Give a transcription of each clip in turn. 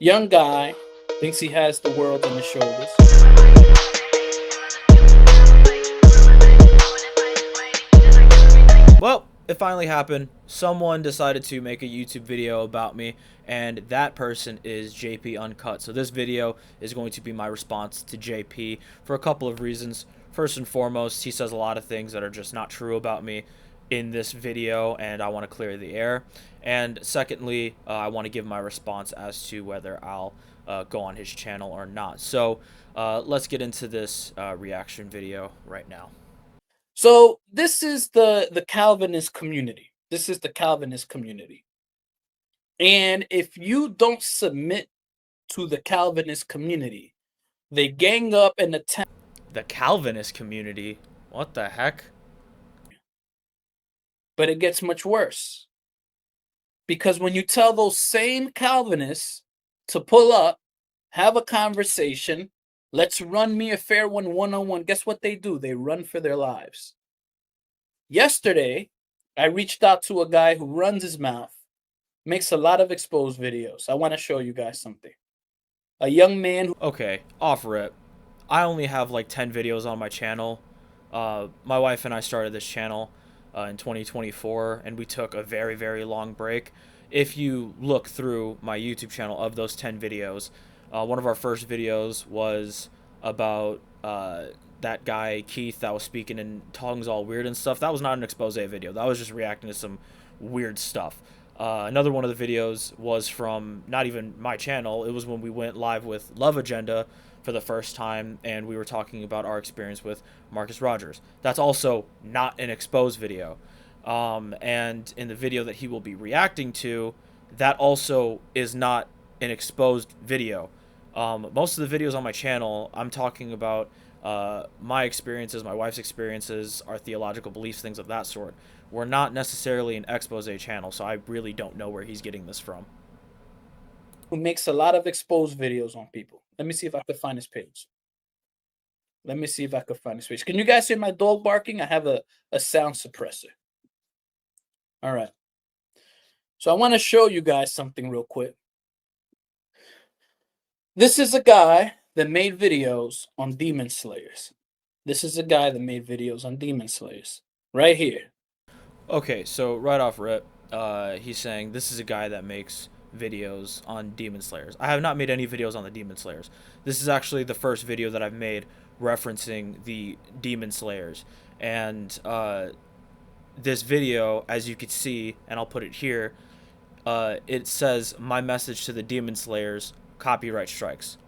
Young guy thinks he has the world on his shoulders. Well, it finally happened. Someone decided to make a YouTube video about me, and that person is JP Uncut. So this video is going to be my response to JP for a couple of reasons. First and foremost, he says a lot of things that are just not true about me in this video, and I want to clear the air. And secondly, I want to give my response as to whether I'll go on his channel or not. So let's get into this reaction video right now. So this is the Calvinist community. This is the Calvinist community. And if you don't submit to the Calvinist community, they gang up and attack. The Calvinist community? What the heck? But it gets much worse. Because when you tell those same Calvinists to pull up, have a conversation, let's run me a fair one-on-one, guess what they do? They run for their lives. Yesterday, I reached out to a guy who runs his mouth, makes a lot of exposed videos. I want to show you guys something. A young man who... Okay, off rip. I only have like 10 videos on my channel. My wife and I started this channel in 2024, and we took a very, very long break. If you look through my YouTube channel, of those 10 videos, one of our first videos was about that guy Keith that was speaking in tongues all weird and stuff. That was not an expose video. That was just reacting to some weird stuff. Another one of the videos was from not even my channel. It was when we went live with Love Agenda for the first time, and we were talking about our experience with Marcus Rogers. That's also not an exposed video. And in the video that he will be reacting to, that also is not an exposed video. Most of the videos on my channel, I'm talking about my experiences, my wife's experiences, our theological beliefs, things of that sort. We're not necessarily an expose channel, so I really don't know where he's getting this from. who makes a lot of exposed videos on people. Let me see if I can find his page. Let me see if I can find his page. Can you guys hear my dog barking? I have a sound suppressor. All right. So I want to show you guys something real quick. This is a guy that made videos on demon slayers. This is a guy that made videos on demon slayers. Right here. Okay, so right off rip, he's saying this is a guy that makes videos on demon slayers. I have not made any videos on the demon slayers. This is actually the first video that I've made referencing the demon slayers. And this video, as you can see, and I'll put it here, it says, "My message to the demon slayers, copyright strikes."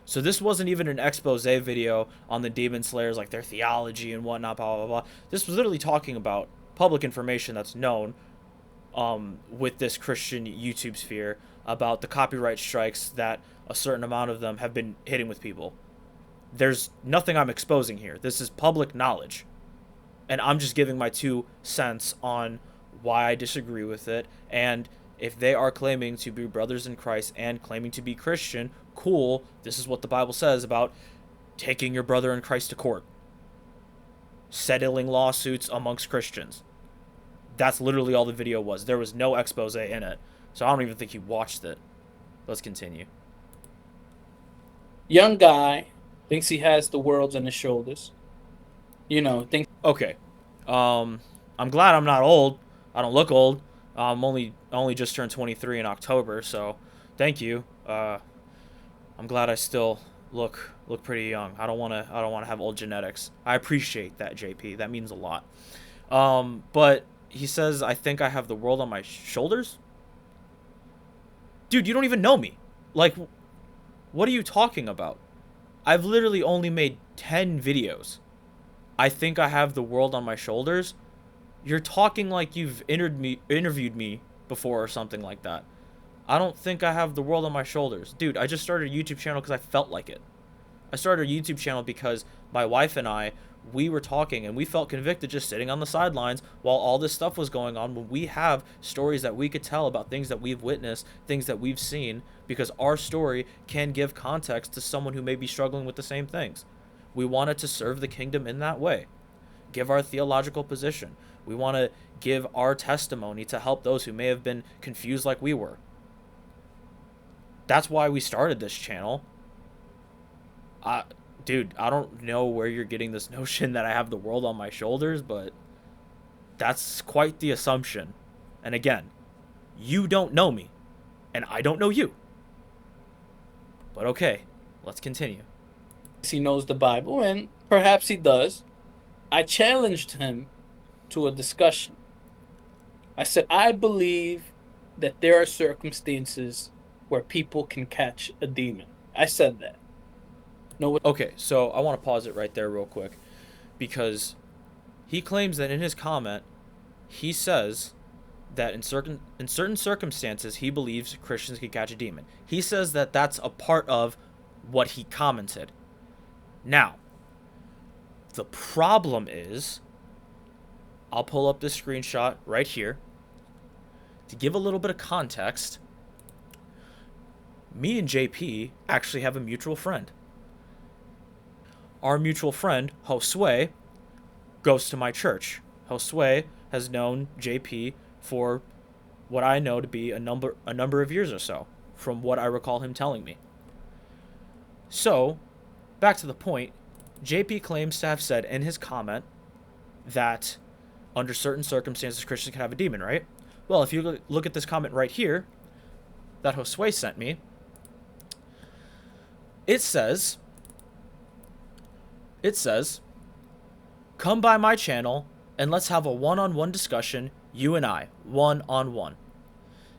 So this wasn't even an expose video on the demon slayers, like their theology and whatnot, blah, blah, blah. This was literally talking about public information that's known with this Christian YouTube sphere about the copyright strikes that a certain amount of them have been hitting with people. There's nothing I'm exposing here. This is public knowledge. And I'm just giving my 2 cents on why I disagree with it. And if they are claiming to be brothers in Christ and claiming to be Christian, cool. This is what the Bible says about taking your brother in Christ to court. Settling lawsuits amongst Christians. That's literally all the video was. There was no expose in it. So I don't even think he watched it. Let's continue. Young guy thinks he has the world on his shoulders. You know, think. Okay. I'm glad I'm not old. I don't look old. I'm only just turned 23 in October, so thank you. I'm glad I still look pretty young. I don't want to have old genetics. I appreciate that, JP. That means a lot. But he says, I think I have the world on my shoulders. Dude, you don't even know me. Like, what are you talking about? I've literally only made 10 videos. I think I have the world on my shoulders. You're talking like you've interviewed me before or something like that. I don't think I have the world on my shoulders. Dude, I just started a YouTube channel because I felt like it. I started a YouTube channel because my wife and I, we were talking and we felt convicted just sitting on the sidelines while all this stuff was going on, when we have stories that we could tell about things that we've witnessed, things that we've seen, because our story can give context to someone who may be struggling with the same things. We wanted to serve the kingdom in that way. Give our theological position. We want to give our testimony to help those who may have been confused like we were. That's why we started this channel. Dude, I don't know where you're getting this notion that I have the world on my shoulders, but that's quite the assumption. And again, you don't know me, and I don't know you. But okay, let's continue. He knows the Bible, and perhaps he does. I challenged him to a discussion. I said, I believe that there are circumstances where people can catch a demon. I said that. No. Okay, so I want to pause it right there real quick, because he claims that in his comment, he says that in certain circumstances he believes Christians can catch a demon. He says that that's a part of what he commented. Now, the problem is, I'll pull up this screenshot right here to give a little bit of context. Me and JP actually have a mutual friend. Our mutual friend, Josue, goes to my church. Josue has known JP for what I know to be a number of years or so, from what I recall him telling me. So, back to the point, JP claims to have said in his comment that under certain circumstances Christians can have a demon, right? Well, if you look at this comment right here that Josue sent me, it says, come by my channel and let's have a one-on-one discussion, you and I, one-on-one.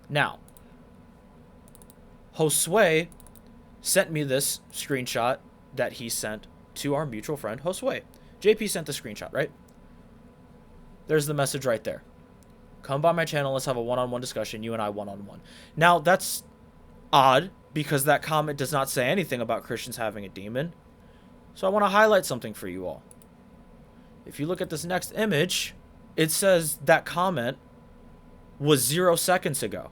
Now, Josue sent me this screenshot that he sent to our mutual friend, Josue. JP sent the screenshot, right? There's the message right there. Come by my channel, let's have a one-on-one discussion, you and I, one-on-one. Now, that's odd, because that comment does not say anything about Christians having a demon. So I want to highlight something for you all. If you look at this next image, it says that comment was 0 seconds ago.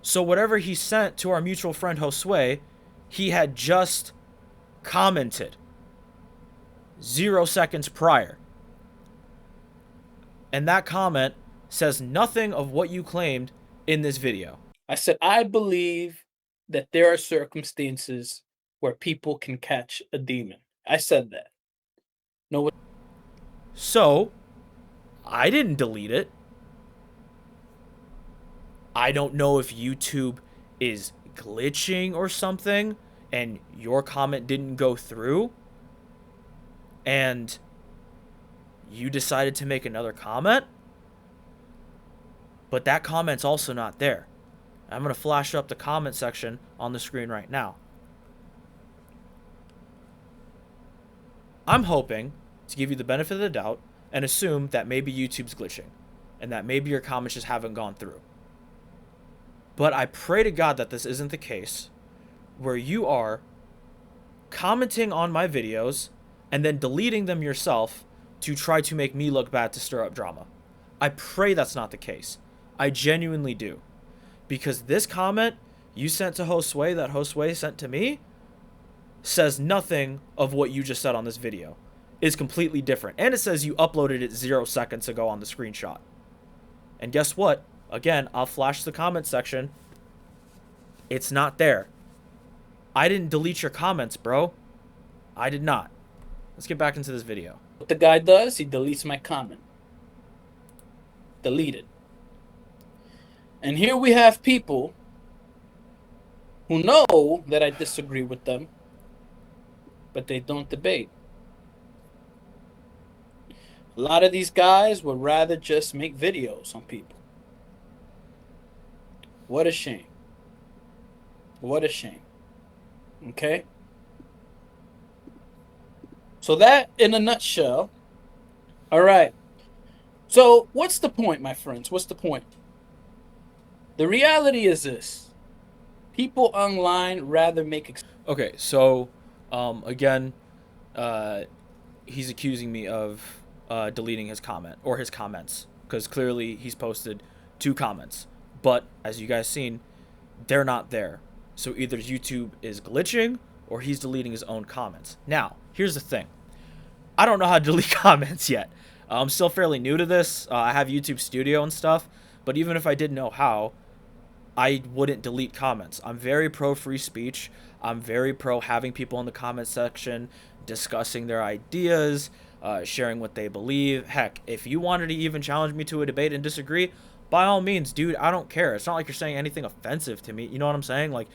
So whatever he sent to our mutual friend Josue, he had just commented 0 seconds prior. And that comment says nothing of what you claimed in this video. I said, I believe that there are circumstances where people can catch a demon. I said that. No. So, I didn't delete it. I don't know if YouTube is glitching or something, and your comment didn't go through, and you decided to make another comment, but that comment's also not there. I'm going to flash up the comment section on the screen right now. I'm hoping to give you the benefit of the doubt and assume that maybe YouTube's glitching and that maybe your comments just haven't gone through. But I pray to God that this isn't the case, where you are commenting on my videos and then deleting them yourself to try to make me look bad to stir up drama. I pray that's not the case. I genuinely do. Because this comment you sent to Josue that Josue sent to me says nothing of what you just said on this video. It's completely different. And it says you uploaded it 0 seconds ago on the screenshot. And guess what? Again, I'll flash the comment section. It's not there. I didn't delete your comments, bro. I did not. Let's get back into this video. What the guy does, he deletes my comment. Deleted. And here we have people who know that I disagree with them, but they don't debate. A lot of these guys would rather just make videos on people. What a shame. What a shame. Okay? So that in a nutshell. All right. So what's the point, my friends? What's the point? The reality is this. People online rather make... Okay, so again, he's accusing me of deleting his comment or his comments, because clearly he's posted 2 comments. But as you guys seen, they're not there. So either YouTube is glitching or he's deleting his own comments. Now, here's the thing. I don't know how to delete comments yet. I'm still fairly new to this. I have YouTube Studio and stuff. But even if I did know how, I wouldn't delete comments. I'm very pro free speech. I'm very pro having people in the comment section discussing their ideas, sharing what they believe. Heck, if you wanted to even challenge me to a debate and disagree, by all means, dude, I don't care. It's not like you're saying anything offensive to me. You know what I'm saying? Like,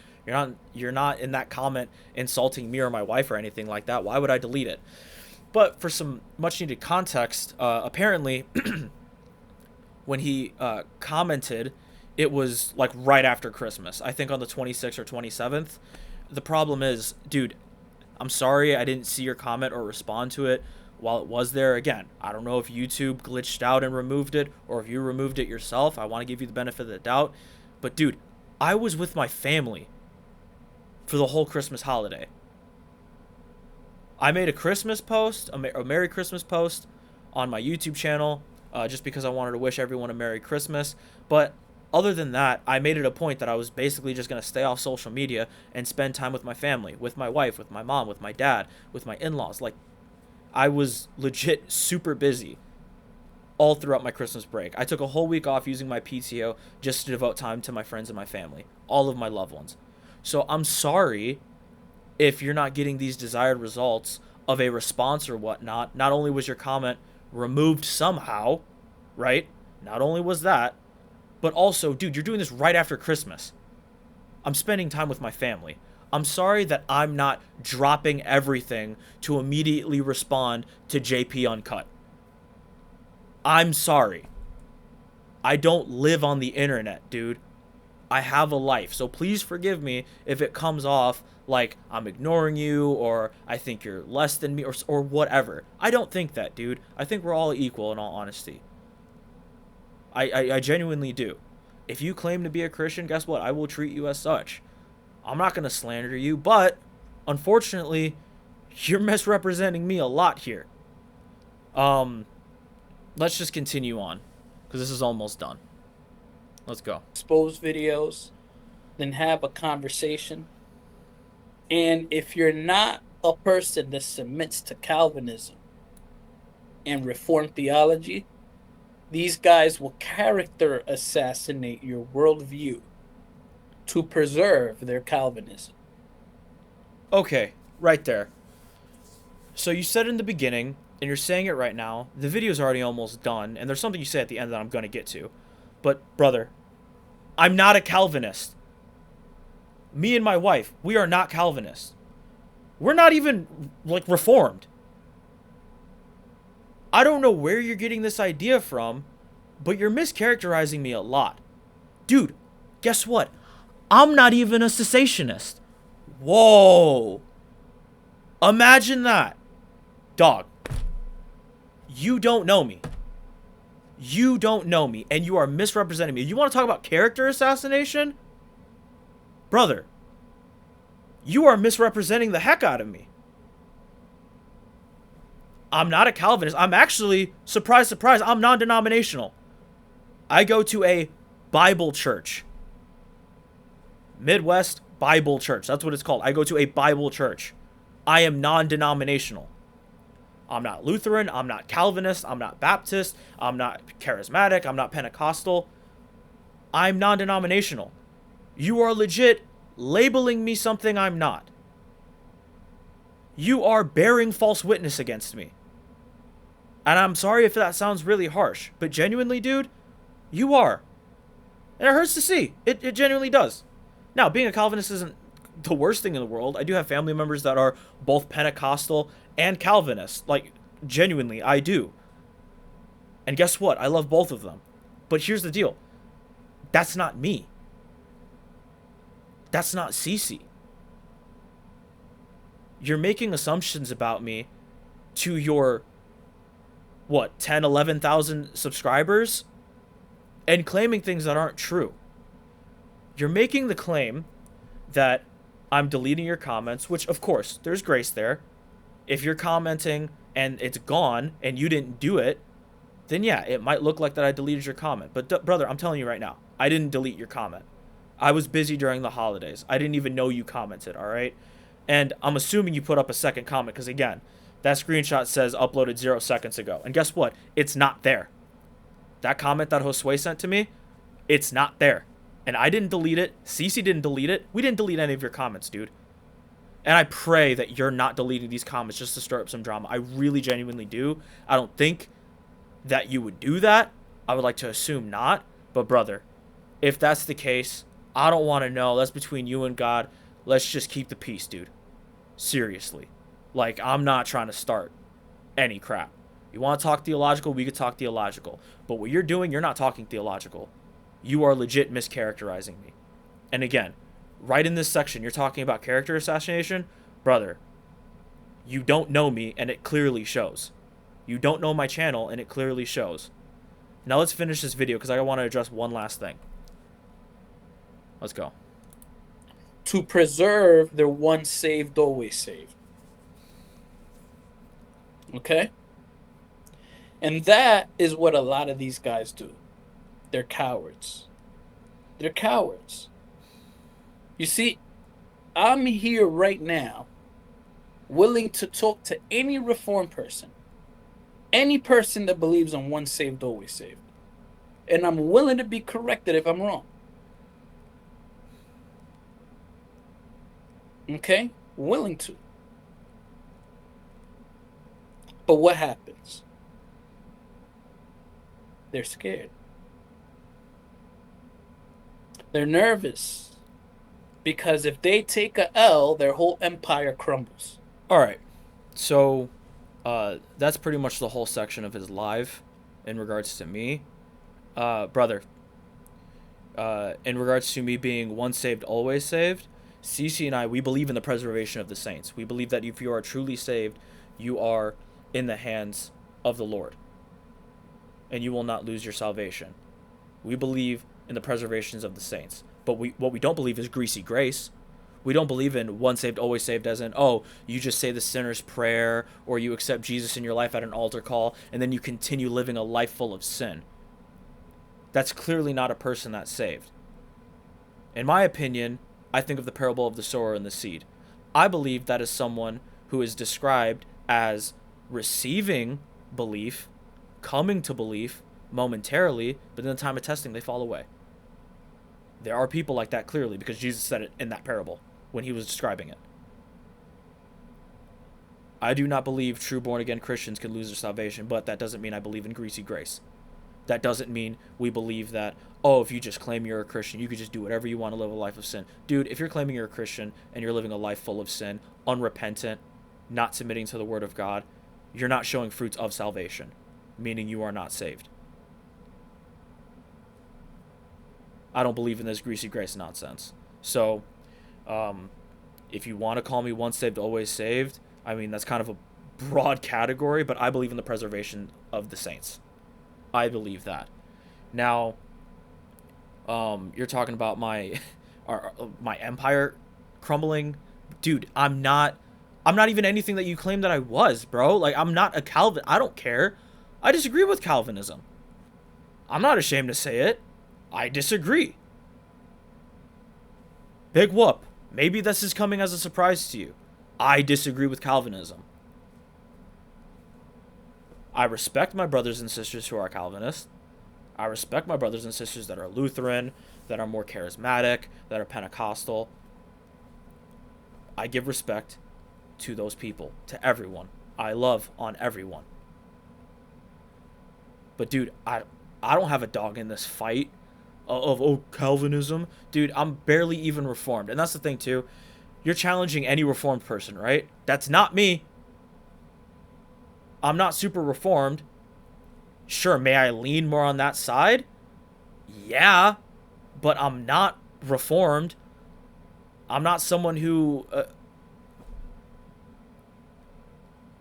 you're not in that comment insulting me or my wife or anything like that. Why would I delete it? But for some much needed context, apparently when he commented, it was like right after Christmas. I think on the 26th or 27th. The problem is, dude, I'm sorry I didn't see your comment or respond to it while it was there. Again, I don't know if YouTube glitched out and removed it or if you removed it yourself. I want to give you the benefit of the doubt. But dude, I was with my family for the whole Christmas holiday. I made a Christmas post, a Merry Christmas post on my YouTube channel, just because I wanted to wish everyone a Merry Christmas. But other than that, I made it a point that I was basically just going to stay off social media and spend time with my family, with my wife, with my mom, with my dad, with my in-laws. Like, I was legit super busy all throughout my Christmas break. I took a whole week off using my PTO just to devote time to my friends and my family, all of my loved ones. So I'm sorry if you're not getting these desired results of a response or whatnot. Not only was your comment removed somehow, right? Not only was that, but also, dude, you're doing this right after Christmas. I'm spending time with my family. I'm sorry that I'm not dropping everything to immediately respond to JP Uncut. I'm sorry. I don't live on the internet, dude. I have a life. So please forgive me if it comes off like I'm ignoring you or I think you're less than me or whatever. I don't think that, dude. I think we're all equal in all honesty. I genuinely do. If you claim to be a Christian, guess what? I will treat you as such. I'm not going to slander you, but unfortunately, you're misrepresenting me a lot here. Let's just continue on because this is almost done. Let's go. Expose videos, then have a conversation. And if you're not a person that submits to Calvinism and Reformed theology, these guys will character assassinate your worldview to preserve their Calvinism. Okay, right there. So you said in the beginning, and you're saying it right now, the video's already almost done, and there's something you say at the end that I'm going to get to. But, brother, I'm not a Calvinist. Me and my wife, we are not Calvinists. We're not even, like, Reformed. I don't know where you're getting this idea from, but you're mischaracterizing me a lot. Dude, guess what? I'm not even a cessationist. Whoa. Imagine that. Dog, you don't know me. You don't know me, and you are misrepresenting me. You want to talk about character assassination? Brother, you are misrepresenting the heck out of me. I'm not a Calvinist. I'm actually, surprise, surprise, I'm non-denominational. I go to a Bible church. Midwest Bible Church. That's what it's called. I go to a Bible church. I am non-denominational. I'm not Lutheran. I'm not Calvinist. I'm not Baptist. I'm not charismatic. I'm not Pentecostal. I'm non-denominational. You are legit labeling me something I'm not. You are bearing false witness against me. And I'm sorry if that sounds really harsh, but genuinely, dude, you are. And it hurts to see. It genuinely does. Now, being a Calvinist isn't the worst thing in the world. I do have family members that are both Pentecostal and Calvinist. Like, genuinely, I do. And guess what? I love both of them. But here's the deal. That's not me. That's not Cece. You're making assumptions about me to your, 10, 11,000 subscribers? And claiming things that aren't true. You're making the claim that I'm deleting your comments, which, of course, there's grace there. If you're commenting and it's gone and you didn't do it, then yeah, it might look like that I deleted your comment. But brother, I'm telling you right now, I didn't delete your comment. I was busy during the holidays. I didn't even know you commented, all right? And I'm assuming you put up a second comment because, again, that screenshot says uploaded 0 seconds ago. And guess what? It's not there. That comment that Josue sent to me, it's not there. And I didn't delete it. Cece didn't delete it. We didn't delete any of your comments, dude. And I pray that you're not deleting these comments just to stir up some drama. I really genuinely do. I don't think that you would do that. I would like to assume not. But brother, if that's the case, I don't want to know. That's between you and God. Let's just keep the peace, dude. Seriously. Like, I'm not trying to start any crap. You want to talk theological? We could talk theological. But what you're doing, you're not talking theological. You are legit mischaracterizing me. And again, right in this section, you're talking about character assassination. Brother, you don't know me, and it clearly shows. You don't know my channel, and it clearly shows. Now let's finish this video, because I want to address one last thing. Let's go. To preserve their once saved, always saved. Okay? And that is what a lot of these guys do. They're cowards. They're cowards. You see, I'm here right now, willing to talk to any Reformed person, any person that believes in once saved, always saved. And I'm willing to be corrected if I'm wrong. Okay? Willing to. But what happens? They're scared. They're nervous. Because if they take a L, their whole empire crumbles. All right. So that's pretty much the whole section of his live in regards to me. Brother, in regards to me being once saved, always saved, CC and I, we believe in the preservation of the saints. We believe that if you are truly saved, you are in the hands of the Lord. And you will not lose your salvation. We believe in the preservations of the saints. But what we don't believe is greasy grace. We don't believe in once saved, always saved, as in, oh, you just say the sinner's prayer, or you accept Jesus in your life at an altar call, and then you continue living a life full of sin. That's clearly not a person that's saved. In my opinion, I think of the parable of the sower and the seed. I believe that is someone who is described as receiving belief, coming to belief momentarily, but in the time of testing, they fall away. There are people like that clearly, because Jesus said it in that parable when he was describing it. I do not believe true born-again Christians can lose their salvation, but that doesn't mean I believe in greasy grace. That doesn't mean we believe that, oh, if you just claim you're a Christian, you could just do whatever you want to live a life of sin. Dude, if you're claiming you're a Christian and you're living a life full of sin, unrepentant, not submitting to the word of God, you're not showing fruits of salvation, meaning you are not saved. I don't believe in this greasy grace nonsense. So, if you want to call me once saved, always saved, I mean, that's kind of a broad category, but I believe in the preservation of the saints. I believe that. Now, you're talking about my empire crumbling. Dude, I'm not even anything that you claim that I was, bro. Like, I'm not a Calvin. I don't care. I disagree with Calvinism. I'm not ashamed to say it. I disagree. Big whoop. Maybe this is coming as a surprise to you. I disagree with Calvinism. I respect my brothers and sisters who are Calvinists. I respect my brothers and sisters that are Lutheran, that are more charismatic, that are Pentecostal. I give respect to those people, to everyone. I love on everyone. But dude, I don't have a dog in this fight of Calvinism. Dude, I'm barely even Reformed. And that's the thing too. You're challenging any Reformed person, right? That's not me. I'm not super Reformed. Sure, may I lean more on that side? Yeah, but I'm not Reformed. I'm not someone who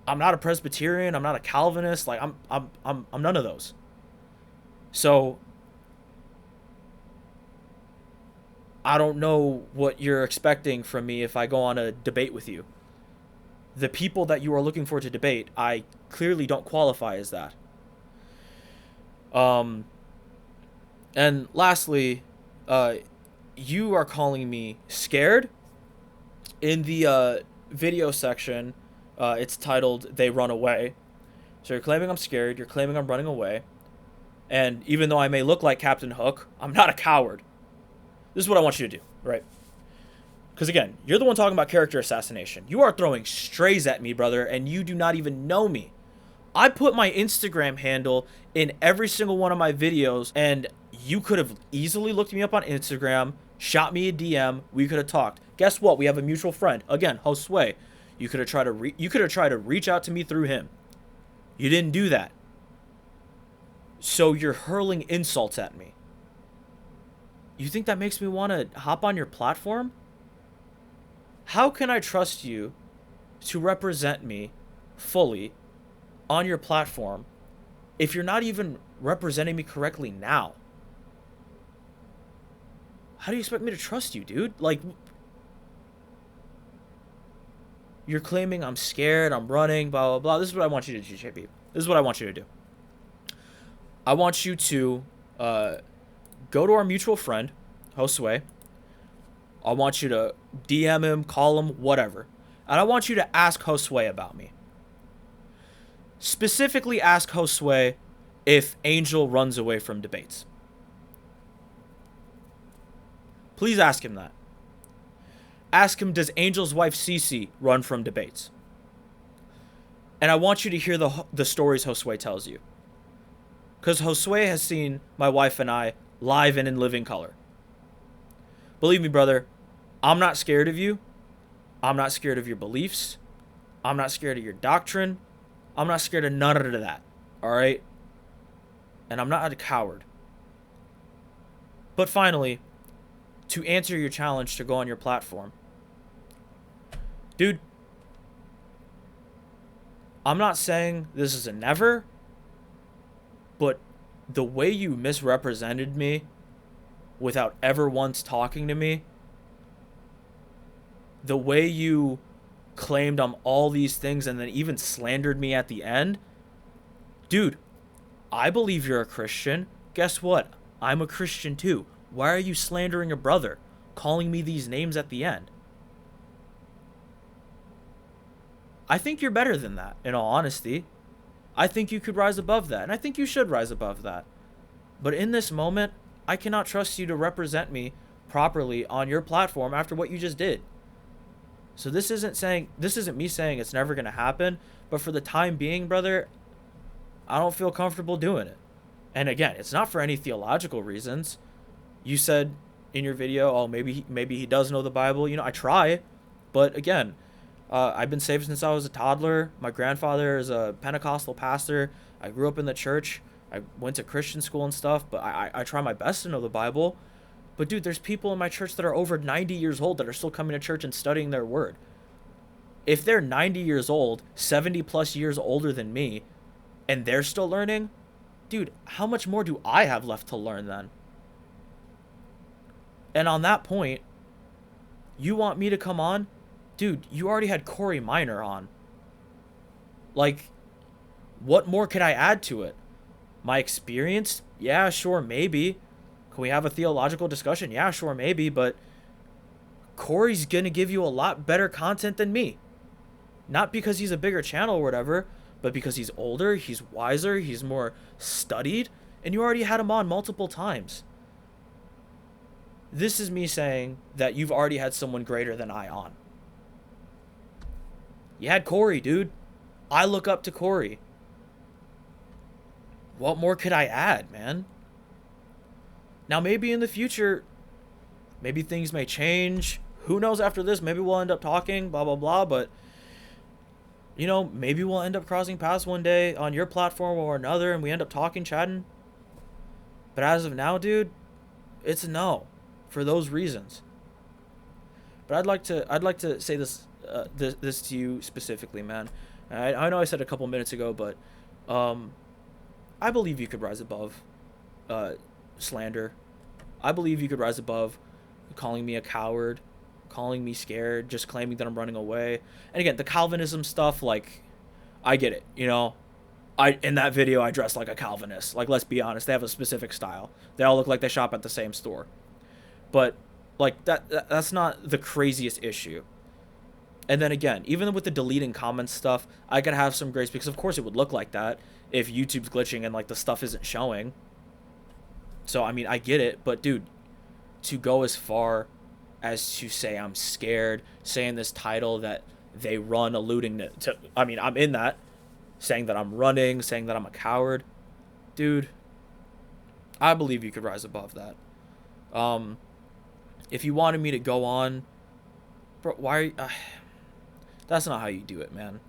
I'm not a Presbyterian, I'm not a Calvinist, like I'm none of those. So I don't know what you're expecting from me if I go on a debate with you. The people that you are looking for to debate, I clearly don't qualify as that. And lastly, you are calling me scared. In the video section, it's titled "They Run Away." So you're claiming I'm scared. You're claiming I'm running away. And even though I may look like Captain Hook, I'm not a coward. This is what I want you to do, right? Because again, you're the one talking about character assassination. You are throwing strays at me, brother, and you do not even know me. I put my Instagram handle in every single one of my videos, and you could have easily looked me up on Instagram, shot me a DM, we could have talked. Guess what? We have a mutual friend. Again, Josue. You could have tried to reach out to me through him. You didn't do that. So you're hurling insults at me. You think that makes me want to hop on your platform? How can I trust you to represent me fully on your platform if you're not even representing me correctly now? How do you expect me to trust you, dude? Like, you're claiming I'm scared, I'm running, blah, blah, blah. This is what I want you to do, JP. This is what I want you to do. I want you to go to our mutual friend, Josue. I want you to DM him, call him, whatever. And I want you to ask Josue about me. Specifically ask Josue if Angel runs away from debates. Please ask him that. Ask him, does Angel's wife Cece run from debates? And I want you to hear the stories Josue tells you. Because Josue has seen my wife and I live and in living color. Believe me, brother, I'm not scared of you. I'm not scared of your beliefs. I'm not scared of your doctrine. I'm not scared of none of that. All right? And I'm not a coward. But finally, to answer your challenge to go on your platform, dude, I'm not saying this is a never, but the way you misrepresented me without ever once talking to me, the way you claimed I'm all these things and then even slandered me at the end, dude, I believe you're a Christian. Guess what? I'm a Christian too. Why are you slandering a brother, calling me these names at the end? I think you're better than that, in all honesty. I think you could rise above that, and I think you should rise above that. But in this moment, I cannot trust you to represent me properly on your platform after what you just did. So this isn't me saying it's never going to happen, but for the time being, brother, I don't feel comfortable doing it. And again, it's not for any theological reasons. You said in your video, oh, maybe he does know the Bible. You know, I try, but again, I've been saved since I was a toddler. My grandfather is a Pentecostal pastor. I grew up in the church. I went to Christian school and stuff, but I try my best to know the Bible. But dude, there's people in my church that are over 90 years old that are still coming to church and studying their word. If they're 90 years old, 70 plus years older than me, and they're still learning, dude, how much more do I have left to learn then? And on that point, you want me to come on? Dude, you already had Corey Minor on. Like, what more could I add to it? My experience? Yeah, sure, maybe. Can we have a theological discussion? Yeah, sure, maybe. But Corey's going to give you a lot better content than me. Not because he's a bigger channel or whatever, but because he's older, he's wiser, he's more studied, and you already had him on multiple times. This is me saying that you've already had someone greater than I on. You had Corey, dude. I look up to Corey. What more could I add, man? Now, maybe in the future, maybe things may change. Who knows after this? Maybe we'll end up talking, blah, blah, blah. But, you know, maybe we'll end up crossing paths one day on your platform or another, and we end up talking, chatting. But as of now, dude, it's a no for those reasons. But I'd like to say this to you specifically, man. I know I said a couple minutes ago, but I believe you could rise above slander. I believe you could rise above calling me a coward, calling me scared, just claiming that I'm running away. And again, the Calvinism stuff, like, I get it, you know. In that video, I dress like a Calvinist. Like, let's be honest, they have a specific style. They all look like they shop at the same store. But, like, that's not the craziest issue. And then again, even with the deleting comments stuff, I could have some grace because, of course, it would look like that if YouTube's glitching and, like, the stuff isn't showing. So, I mean, I get it. But, dude, to go as far as to say I'm scared, saying this title that they run, alluding to I mean, I'm in that, saying that I'm running, saying that I'm a coward. Dude, I believe you could rise above that. If you wanted me to go on, bro, why? That's not how you do it, man.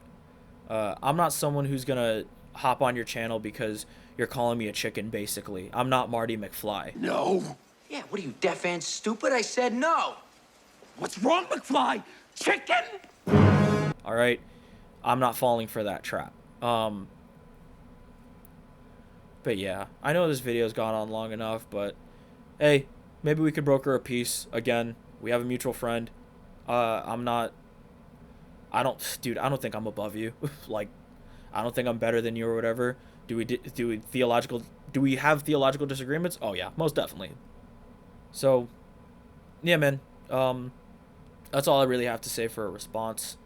I'm not someone who's gonna hop on your channel because you're calling me a chicken, basically. I'm not Marty McFly. No. Yeah, what are you, deaf and stupid? I said no. What's wrong, McFly? Chicken? All right, I'm not falling for that trap. But yeah, I know this video's gone on long enough, but hey, maybe we could broker a peace again. We have a mutual friend. I'm not. Dude, I don't think I'm above you. Like, I don't think I'm better than you or whatever. Do we have theological disagreements? Oh yeah, most definitely. So, yeah, man. That's all I really have to say for a response.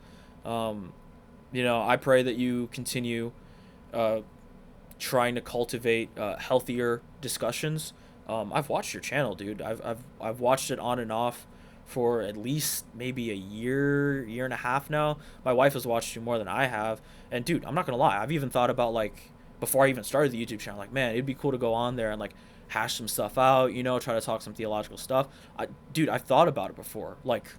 I pray that you continue trying to cultivate healthier discussions. I've watched your channel, dude. I've watched it on and off for at least maybe a year and a half now. My wife has watched you more than I have, and dude, I'm not gonna lie. I've even thought about, like, before I even started the YouTube channel, like, man, it'd be cool to go on there and, like, hash some stuff out, try to talk some theological stuff. Dude, I've thought about it before. Like,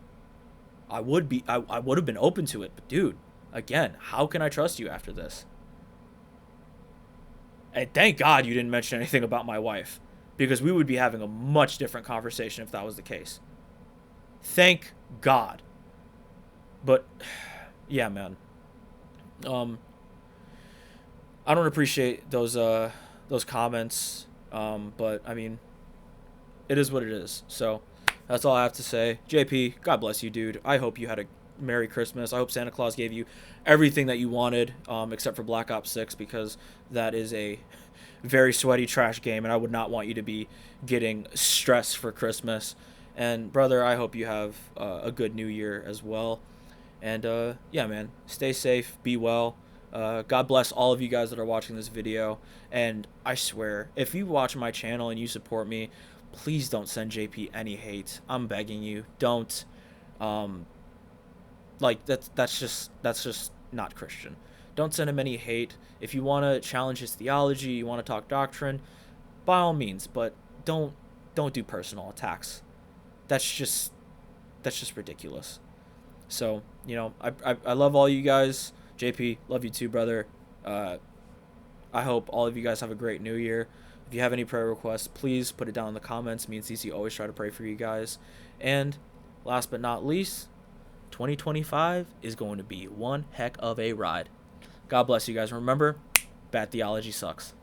I would have been open to it, but dude, again, how can I trust you after this? And thank God you didn't mention anything about my wife, because we would be having a much different conversation if that was the case. Thank God. But yeah, man. I don't appreciate those comments. But I mean, it is what it is. So that's all I have to say. JP, God bless you, dude. I hope you had a Merry Christmas. I hope Santa Claus gave you everything that you wanted, except for Black Ops 6, because that is a very sweaty trash game, and I would not want you to be getting stressed for Christmas. And brother, I hope you have a good New Year as well. And yeah, man, stay safe, be well. God bless all of you guys that are watching this video. And I swear, if you watch my channel and you support me, please don't send JP any hate. I'm begging you, don't. Like, that's just not Christian. Don't send him any hate. If you want to challenge his theology, you want to talk doctrine, by all means, but don't do personal attacks. That's just ridiculous. So, I love all you guys. JP, love you too, brother. I hope all of you guys have a great New Year. If you have any prayer requests, please put it down in the comments. Me and Cece always try to pray for you guys. And last but not least, 2025 is going to be one heck of a ride. God bless you guys. Remember, bad theology sucks.